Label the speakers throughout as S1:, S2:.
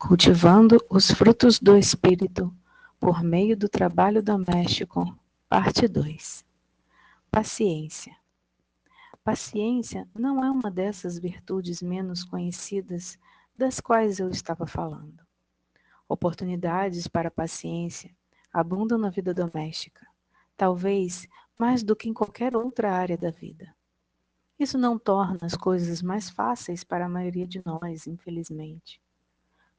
S1: Cultivando os frutos do Espírito por meio do trabalho doméstico, parte 2. Paciência. Paciência não é uma dessas virtudes menos conhecidas das quais eu estava falando. Oportunidades para a paciência abundam na vida doméstica, talvez mais do que em qualquer outra área da vida. Isso não torna as coisas mais fáceis para a maioria de nós, infelizmente.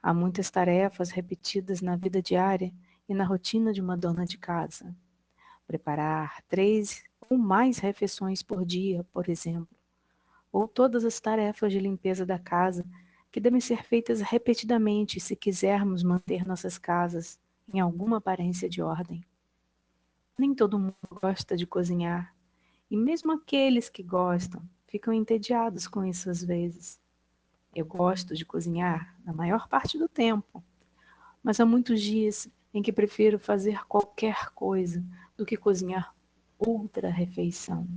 S1: Há muitas tarefas repetidas na vida diária e na rotina de uma dona de casa. Preparar 3 ou mais refeições por dia, por exemplo, ou todas as tarefas de limpeza da casa que devem ser feitas repetidamente se quisermos manter nossas casas em alguma aparência de ordem. Nem todo mundo gosta de cozinhar, e mesmo aqueles que gostam ficam entediados com isso às vezes. Eu gosto de cozinhar na maior parte do tempo, mas há muitos dias em que prefiro fazer qualquer coisa do que cozinhar outra refeição.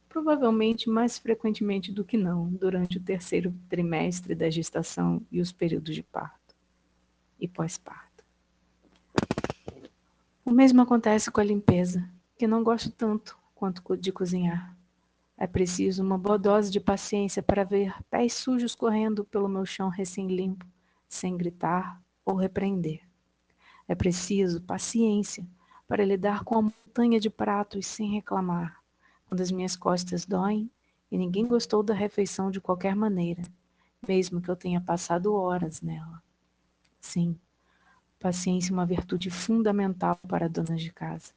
S1: Provavelmente mais frequentemente do que não, durante o terceiro trimestre da gestação e os períodos de parto e pós-parto. O mesmo acontece com a limpeza, que não gosto tanto quanto de cozinhar. É preciso uma boa dose de paciência para ver pés sujos correndo pelo meu chão recém-limpo, sem gritar ou repreender. É preciso paciência para lidar com a montanha de pratos sem reclamar, quando as minhas costas doem e ninguém gostou da refeição de qualquer maneira, mesmo que eu tenha passado horas nela. Sim, paciência é uma virtude fundamental para donas de casa.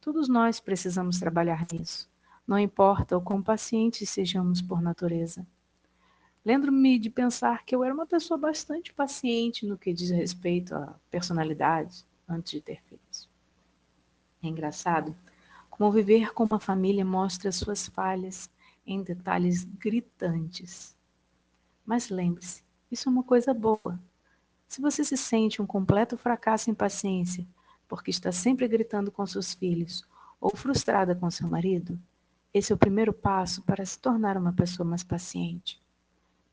S1: Todos nós precisamos trabalhar nisso, não importa o quão pacientes sejamos por natureza. Lembro-me de pensar que eu era uma pessoa bastante paciente no que diz respeito à personalidade antes de ter filhos. É engraçado como viver com uma família mostra suas falhas em detalhes gritantes. Mas lembre-se, isso é uma coisa boa. Se você se sente um completo fracasso em paciência porque está sempre gritando com seus filhos ou frustrada com seu marido, esse é o primeiro passo para se tornar uma pessoa mais paciente.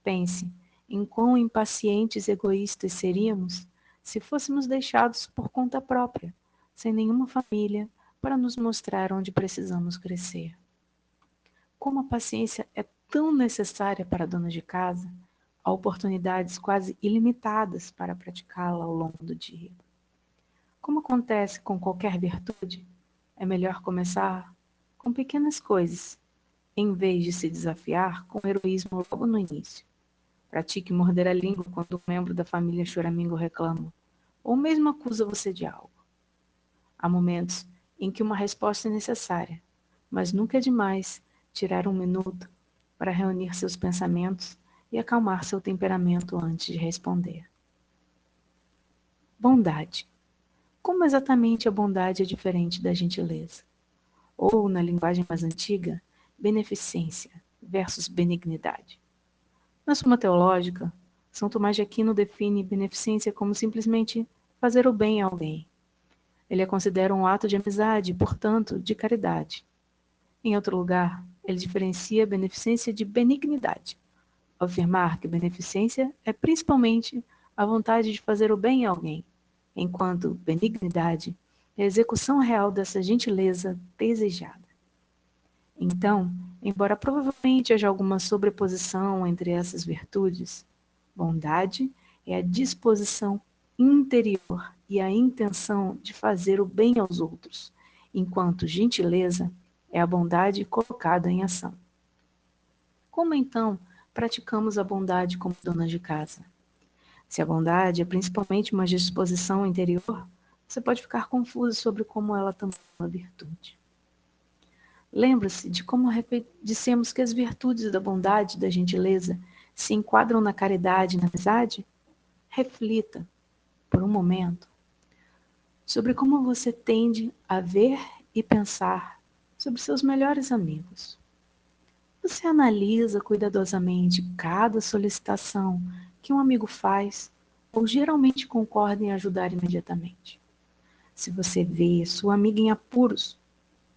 S1: Pense em quão impacientes e egoístas seríamos se fôssemos deixados por conta própria, sem nenhuma família, para nos mostrar onde precisamos crescer. Como a paciência é tão necessária para a dona de casa, há oportunidades quase ilimitadas para praticá-la ao longo do dia. Como acontece com qualquer virtude, é melhor começar com pequenas coisas, em vez de se desafiar com heroísmo logo no início. Pratique morder a língua quando um membro da família choramingo reclama, ou mesmo acusa você de algo. Há momentos em que uma resposta é necessária, mas nunca é demais tirar um minuto para reunir seus pensamentos e acalmar seu temperamento antes de responder. Bondade. Como exatamente a bondade é diferente da gentileza? Ou, na linguagem mais antiga, beneficência versus benignidade. Na Suma Teológica, São Tomás de Aquino define beneficência como simplesmente fazer o bem a alguém. Ele a considera um ato de amizade e, portanto, de caridade. Em outro lugar, ele diferencia beneficência de benignidade, ao afirmar que beneficência é principalmente a vontade de fazer o bem a alguém, enquanto benignidade é a execução real dessa gentileza desejada. Então, embora provavelmente haja alguma sobreposição entre essas virtudes, bondade é a disposição interior e a intenção de fazer o bem aos outros, enquanto gentileza é a bondade colocada em ação. Como então praticamos a bondade como dona de casa? Se a bondade é principalmente uma disposição interior, você pode ficar confuso sobre como ela também é uma virtude. Lembra-se de como dissemos que as virtudes da bondade e da gentileza se enquadram na caridade e na amizade? Reflita, por um momento, sobre como você tende a ver e pensar sobre seus melhores amigos. Você analisa cuidadosamente cada solicitação que um amigo faz ou geralmente concorda em ajudar imediatamente. Se você vê sua amiga em apuros,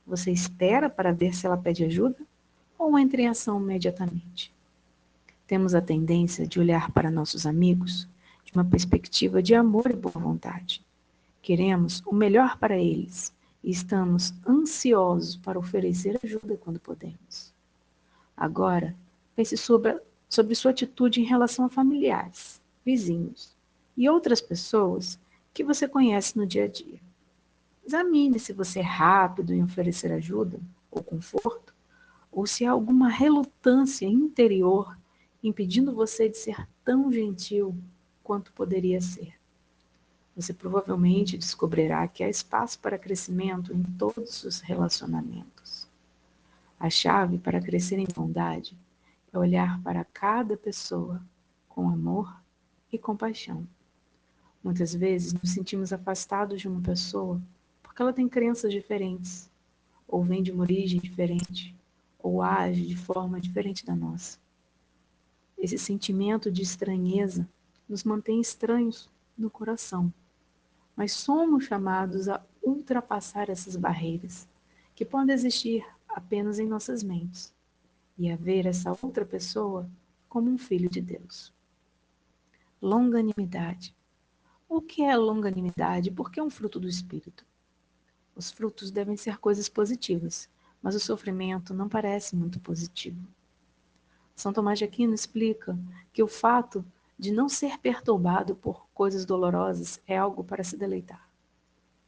S1: você espera para ver se ela pede ajuda ou entra em ação imediatamente? Temos a tendência de olhar para nossos amigos de uma perspectiva de amor e boa vontade. Queremos o melhor para eles e estamos ansiosos para oferecer ajuda quando podemos. Agora, pense sobre sua atitude em relação a familiares, vizinhos e outras pessoas que você conhece no dia a dia. Examine se você é rápido em oferecer ajuda ou conforto, ou se há alguma relutância interior impedindo você de ser tão gentil quanto poderia ser. Você provavelmente descobrirá que há espaço para crescimento em todos os relacionamentos. A chave para crescer em bondade é olhar para cada pessoa com amor e compaixão. Muitas vezes nos sentimos afastados de uma pessoa porque ela tem crenças diferentes, ou vem de uma origem diferente, ou age de forma diferente da nossa. Esse sentimento de estranheza nos mantém estranhos no coração, mas somos chamados a ultrapassar essas barreiras, que podem existir apenas em nossas mentes, e a ver essa outra pessoa como um filho de Deus. Longanimidade. O que é longanimidade e por que é um fruto do Espírito? Os frutos devem ser coisas positivas, mas o sofrimento não parece muito positivo. São Tomás de Aquino explica que o fato de não ser perturbado por coisas dolorosas é algo para se deleitar.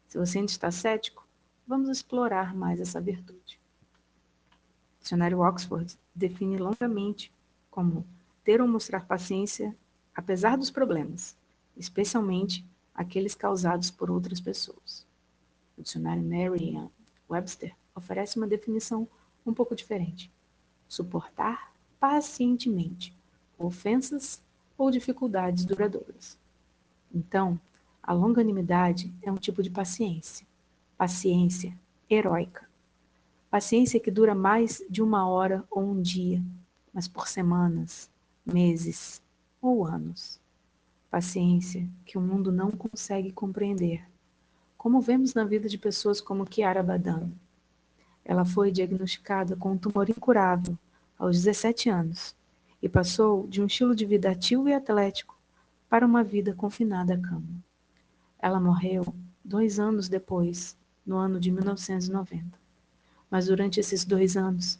S1: Se você ainda está cético, vamos explorar mais essa virtude. O dicionário Oxford define longamente como ter ou mostrar paciência apesar dos problemas, especialmente aqueles causados por outras pessoas. O dicionário Merriam-Webster oferece uma definição um pouco diferente. Suportar pacientemente ofensas ou dificuldades duradouras. Então, a longanimidade é um tipo de paciência. Paciência heróica. Paciência que dura mais de uma hora ou um dia, mas por semanas, meses ou anos. Paciência que o mundo não consegue compreender, como vemos na vida de pessoas como Kiara Badano. Ela foi diagnosticada com um tumor incurável aos 17 anos e passou de um estilo de vida ativo e atlético para uma vida confinada à cama. Ela morreu 2 anos depois, no ano de 1990. Mas durante esses 2 anos,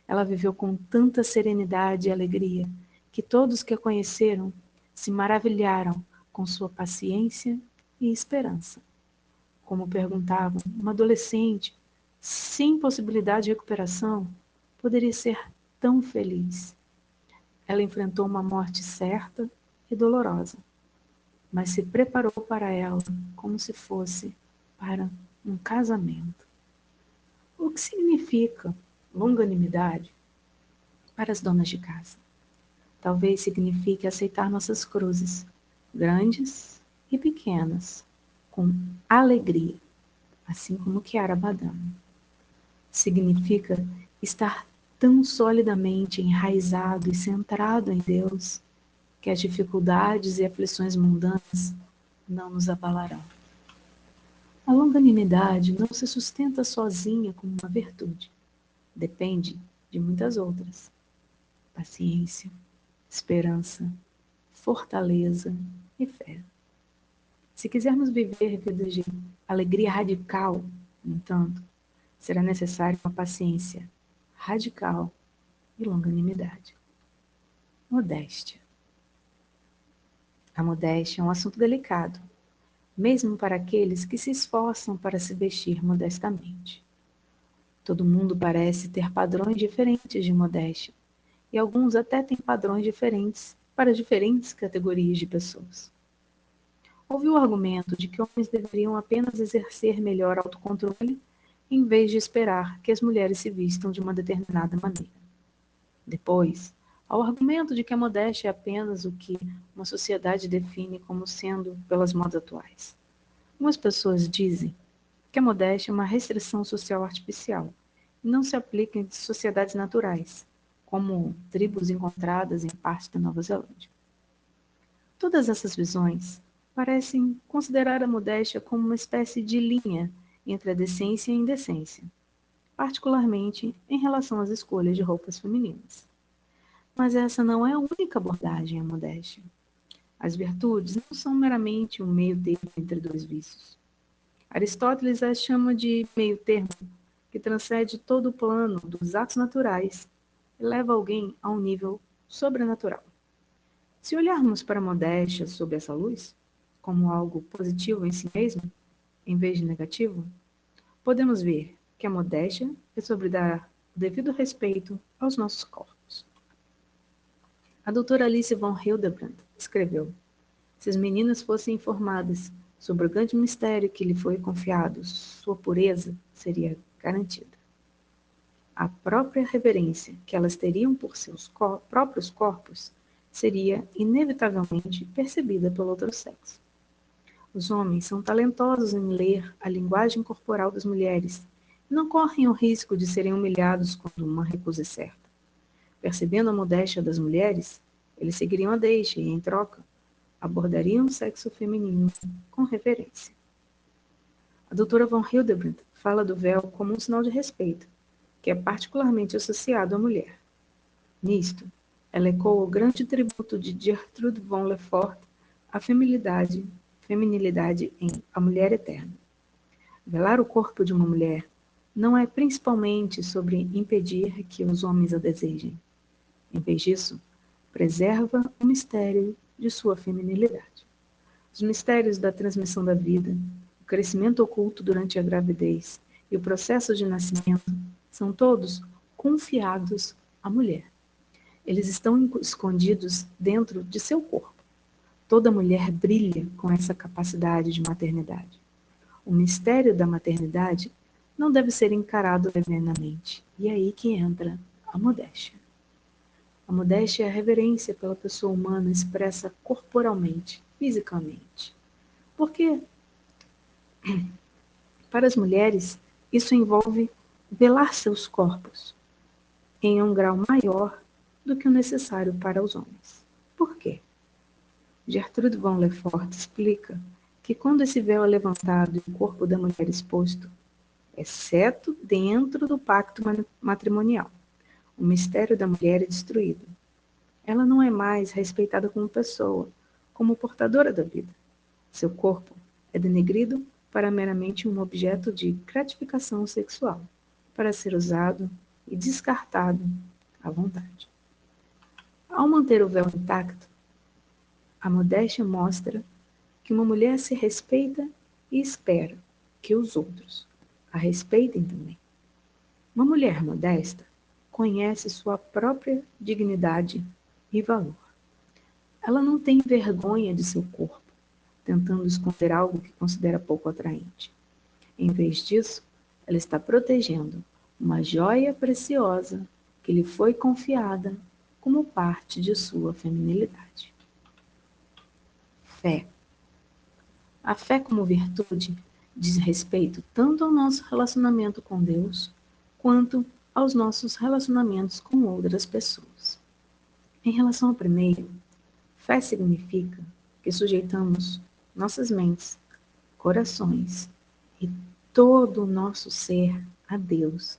S1: ela viveu com tanta serenidade e alegria que todos que a conheceram se maravilharam com sua paciência e esperança. Como perguntavam, uma adolescente sem possibilidade de recuperação poderia ser tão feliz. Ela enfrentou uma morte certa e dolorosa, mas se preparou para ela como se fosse para um casamento. O que significa longanimidade para as donas de casa? Talvez signifique aceitar nossas cruzes, grandes e pequenas, com alegria, assim como Kiara Badano. Significa estar tão solidamente enraizado e centrado em Deus que as dificuldades e aflições mundanas não nos abalarão. A longanimidade não se sustenta sozinha como uma virtude. Depende de muitas outras. Paciência, esperança, fortaleza e fé. Se quisermos viver vidas de alegria radical, no entanto, será necessária uma paciência radical e longanimidade. Modéstia. A modéstia é um assunto delicado, mesmo para aqueles que se esforçam para se vestir modestamente. Todo mundo parece ter padrões diferentes de modéstia, e alguns até têm padrões diferentes para diferentes categorias de pessoas. Houve o argumento de que homens deveriam apenas exercer melhor autocontrole em vez de esperar que as mulheres se vistam de uma determinada maneira. Depois, há o argumento de que a modéstia é apenas o que uma sociedade define como sendo pelas modas atuais. Algumas pessoas dizem que a modéstia é uma restrição social artificial e não se aplica em sociedades naturais, como tribos encontradas em parte da Nova Zelândia. Todas essas visões parecem considerar a modéstia como uma espécie de linha entre a decência e a indecência, particularmente em relação às escolhas de roupas femininas. Mas essa não é a única abordagem à modéstia. As virtudes não são meramente um meio termo entre dois vícios. Aristóteles as chama de meio termo, que transcende todo o plano dos atos naturais e leva alguém a um nível sobrenatural. Se olharmos para a modéstia sob essa luz, como algo positivo em si mesmo, em vez de negativo, podemos ver que a modéstia é sobre dar o devido respeito aos nossos corpos. A doutora Alice von Hildebrandt escreveu: se as meninas fossem informadas sobre o grande mistério que lhe foi confiado, sua pureza seria garantida. A própria reverência que elas teriam por seus próprios corpos seria inevitavelmente percebida pelo outro sexo. Os homens são talentosos em ler a linguagem corporal das mulheres e não correm o risco de serem humilhados quando uma recusa é certa. Percebendo a modéstia das mulheres, eles seguiriam a deixa e, em troca, abordariam o sexo feminino com reverência. A doutora von Hildebrandt fala do véu como um sinal de respeito, que é particularmente associado à mulher. Nisto, ela ecoa o grande tributo de Gertrude von Lefort à feminilidade em A Mulher Eterna. Velar o corpo de uma mulher não é principalmente sobre impedir que os homens a desejem. Em vez disso, preserva o mistério de sua feminilidade. Os mistérios da transmissão da vida, o crescimento oculto durante a gravidez e o processo de nascimento são todos confiados à mulher. Eles estão escondidos dentro de seu corpo. Toda mulher brilha com essa capacidade de maternidade. O mistério da maternidade não deve ser encarado levianamente. E é aí que entra a modéstia. A modéstia é a reverência pela pessoa humana expressa corporalmente, fisicamente. Porque, para as mulheres, isso envolve velar seus corpos em um grau maior do que o necessário para os homens. Por quê? Gertrude von Lefort explica que quando esse véu é levantado e o corpo da mulher exposto, exceto dentro do pacto matrimonial, o mistério da mulher é destruído. Ela não é mais respeitada como pessoa, como portadora da vida. Seu corpo é denegrido para meramente um objeto de gratificação sexual, para ser usado e descartado à vontade. Ao manter o véu intacto, a modéstia mostra que uma mulher se respeita e espera que os outros a respeitem também. Uma mulher modesta conhece sua própria dignidade e valor. Ela não tem vergonha de seu corpo, tentando esconder algo que considera pouco atraente. Em vez disso, ela está protegendo uma joia preciosa que lhe foi confiada como parte de sua feminilidade. Fé. A fé como virtude diz respeito tanto ao nosso relacionamento com Deus, quanto aos nossos relacionamentos com outras pessoas. Em relação ao primeiro, fé significa que sujeitamos nossas mentes, corações e todo o nosso ser a Deus,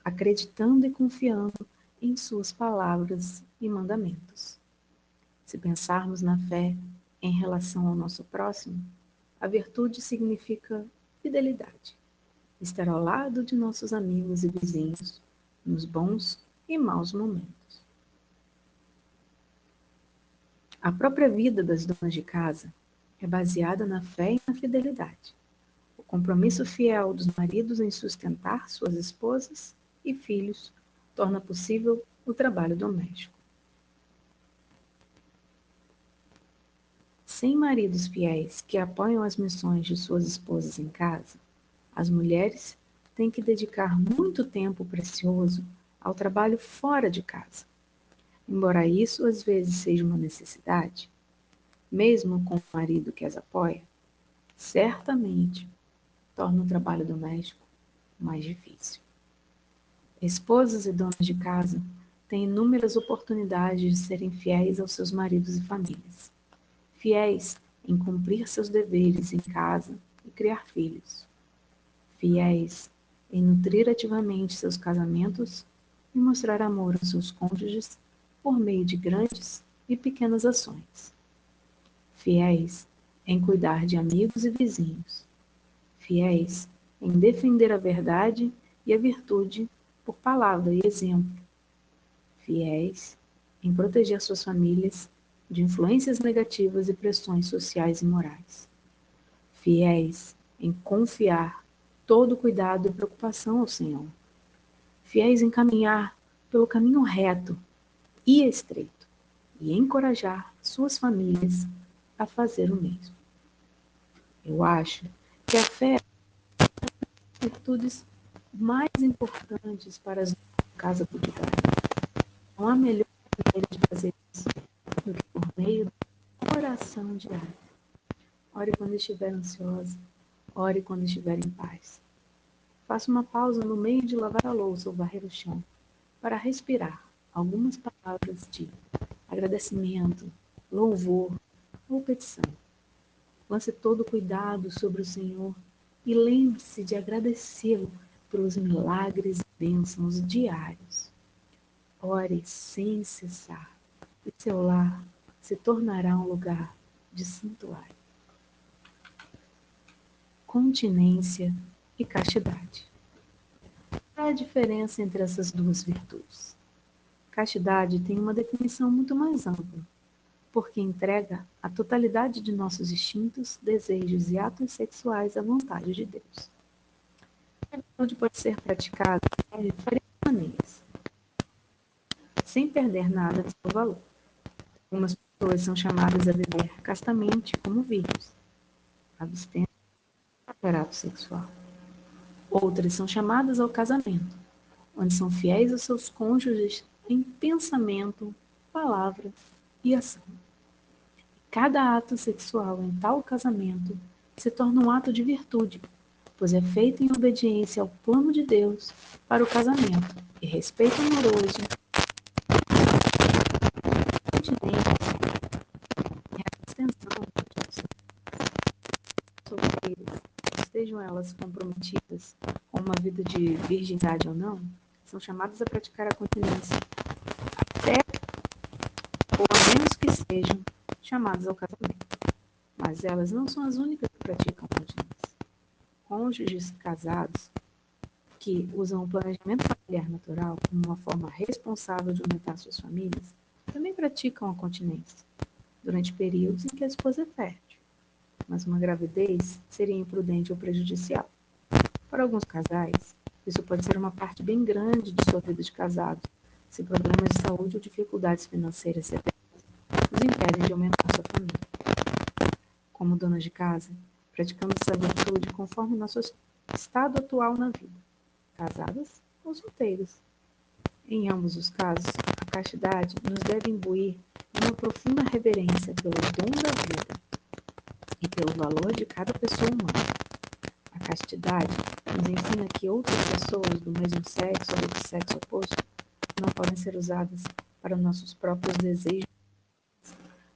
S1: acreditando e confiando em suas palavras e mandamentos. Se pensarmos na fé em relação ao nosso próximo, a virtude significa fidelidade, estar ao lado de nossos amigos e vizinhos nos bons e maus momentos. A própria vida das donas de casa é baseada na fé e na fidelidade. O compromisso fiel dos maridos em sustentar suas esposas e filhos torna possível o trabalho doméstico. Sem maridos fiéis que apoiam as missões de suas esposas em casa, as mulheres têm que dedicar muito tempo precioso ao trabalho fora de casa. Embora isso às vezes seja uma necessidade, mesmo com o marido que as apoia, certamente torna o trabalho doméstico mais difícil. Esposas e donas de casa têm inúmeras oportunidades de serem fiéis aos seus maridos e famílias. Fiéis em cumprir seus deveres em casa e criar filhos. Fiéis em nutrir ativamente seus casamentos e mostrar amor aos seus cônjuges por meio de grandes e pequenas ações. fiéis em cuidar de amigos e vizinhos, fiéis em defender a verdade e a virtude por palavra e exemplo, fiéis em proteger suas famílias de influências negativas e pressões sociais e morais, fiéis em confiar todo cuidado e preocupação ao Senhor, fiéis em caminhar pelo caminho reto e estreito e encorajar suas famílias a fazer o mesmo. Eu acho que a fé é uma das virtudes mais importantes para as casa budistas. Não há melhor maneira de fazer isso do que por meio da oração diária. Ore quando estiver ansiosa, ore quando estiver em paz. Faça uma pausa no meio de lavar a louça ou varrer o chão para respirar algumas palavras de agradecimento, louvor ou petição. Lance todo o cuidado sobre o Senhor e lembre-se de agradecê-lo pelos milagres e bênçãos diários. Ore sem cessar e seu lar se tornará um lugar de santuário. Continência e castidade. Qual é a diferença entre essas duas virtudes? Castidade tem uma definição muito mais ampla, porque entrega a totalidade de nossos instintos, desejos e atos sexuais à vontade de Deus. A virtude pode ser praticada de várias maneiras, sem perder nada de seu valor. Algumas pessoas são chamadas a viver castamente como virgens, abstendo de ato sexual. Outras são chamadas ao casamento, onde são fiéis aos seus cônjuges em pensamento, palavra e ação. Cada ato sexual em tal casamento se torna um ato de virtude, pois é feito em obediência ao plano de Deus para o casamento e respeito amoroso, continência e a extensão de solteiras, estejam elas comprometidas com uma vida de virgindade ou não, são chamadas a praticar a continência, até ou a menos que sejam chamadas ao casamento. Mas elas não são as únicas que praticam continência. Cônjuges casados que usam o planejamento familiar natural como uma forma responsável de aumentar suas famílias também praticam a continência durante períodos em que a esposa é fértil, mas uma gravidez seria imprudente ou prejudicial. Para alguns casais, isso pode ser uma parte bem grande de sua vida de casado, se problemas de saúde ou dificuldades financeiras severas os impedem de aumentar sua família. Como donas de casa, praticamos essa virtude conforme nosso estado atual na vida, casadas ou solteiras. Em ambos os casos, a castidade nos deve imbuir de uma profunda reverência pelo dom da vida e pelo valor de cada pessoa humana. A castidade nos ensina que outras pessoas do mesmo sexo ou do sexo oposto não podem ser usadas para nossos próprios desejos,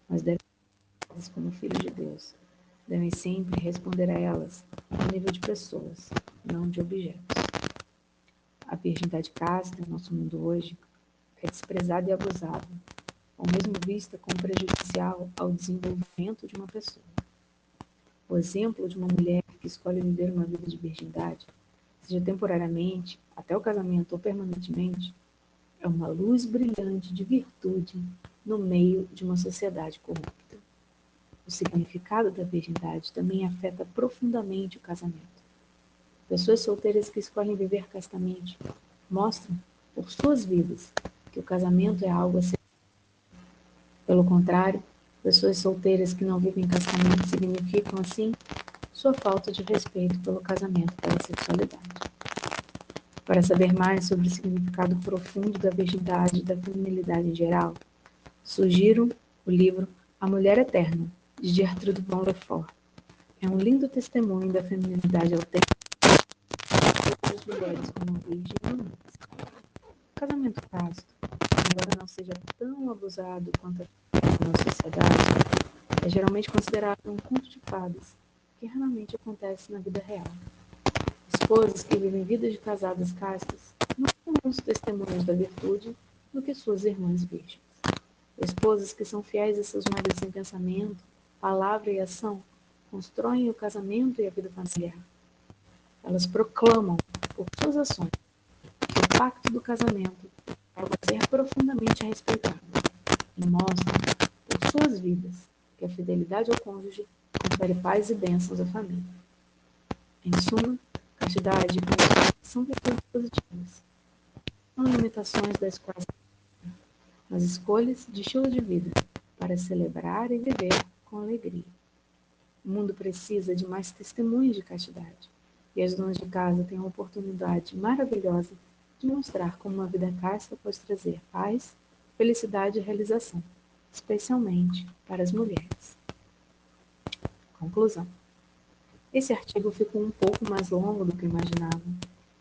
S1: mas devem ser usadas como filhos de Deus. Devem sempre responder a elas no nível de pessoas, não de objetos. A virgindade casta em nosso mundo hoje é desprezada e abusada, ou mesmo vista como prejudicial ao desenvolvimento de uma pessoa. O exemplo de uma mulher que escolhe viver uma vida de virgindade, seja temporariamente, até o casamento ou permanentemente, é uma luz brilhante de virtude no meio de uma sociedade corrupta. O significado da virgindade também afeta profundamente o casamento. Pessoas solteiras que escolhem viver castamente mostram, por suas vidas, que o casamento é algo a ser. Pelo contrário, pessoas solteiras que não vivem castamente significam, assim, sua falta de respeito pelo casamento e pela sexualidade. Para saber mais sobre o significado profundo da virgindade e da feminilidade em geral, sugiro o livro A Mulher Eterna, de Gertrude von Lefort. É um lindo testemunho da feminilidade autêntica das mulheres como virgem e humilde. O casamento casto, embora não seja tão abusado quanto na sociedade, é geralmente considerado um conto de fadas, que raramente acontece na vida real. Esposas que vivem vidas de casadas castas não são menos testemunhas da virtude do que suas irmãs virgens. Esposas que são fiéis a seus maridos em pensamento, palavra e ação constroem o casamento e a vida familiar. Elas proclamam, por suas ações, que o pacto do casamento deve ser profundamente respeitado e mostram, por suas vidas, que a fidelidade ao cônjuge confere paz e bênçãos à família. Em suma, castidade e pureza são virtudes positivas. São limitações das quais as escolhas de estilo de vida para celebrar e viver com alegria. O mundo precisa de mais testemunhos de castidade, e as donas de casa têm uma oportunidade maravilhosa de mostrar como uma vida casta pode trazer paz, felicidade e realização, especialmente para as mulheres. Conclusão. Esse artigo ficou um pouco mais longo do que eu imaginava,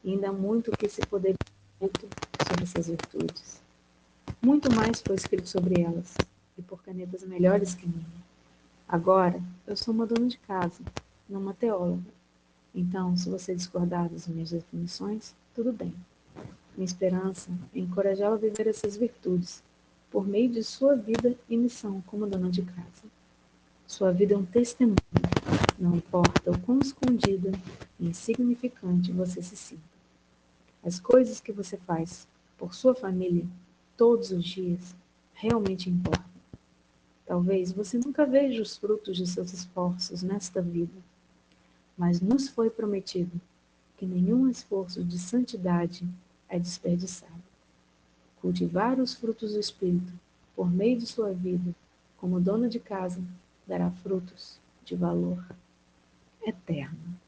S1: e ainda há muito o que se poderia ter dito sobre essas virtudes. Muito mais foi escrito sobre elas, e por canetas melhores que a minha. Agora, eu sou uma dona de casa, não uma teóloga. Então, se você discordar das minhas definições, tudo bem. Minha esperança é encorajá-la a viver essas virtudes, por meio de sua vida e missão como dona de casa. Sua vida é um testemunho, não importa o quão escondida e insignificante você se sinta. As coisas que você faz por sua família, todos os dias, realmente importam. Talvez você nunca veja os frutos de seus esforços nesta vida, mas nos foi prometido que nenhum esforço de santidade é desperdiçado. Cultivar os frutos do Espírito por meio de sua vida, como dona de casa, dará frutos de valor eterno.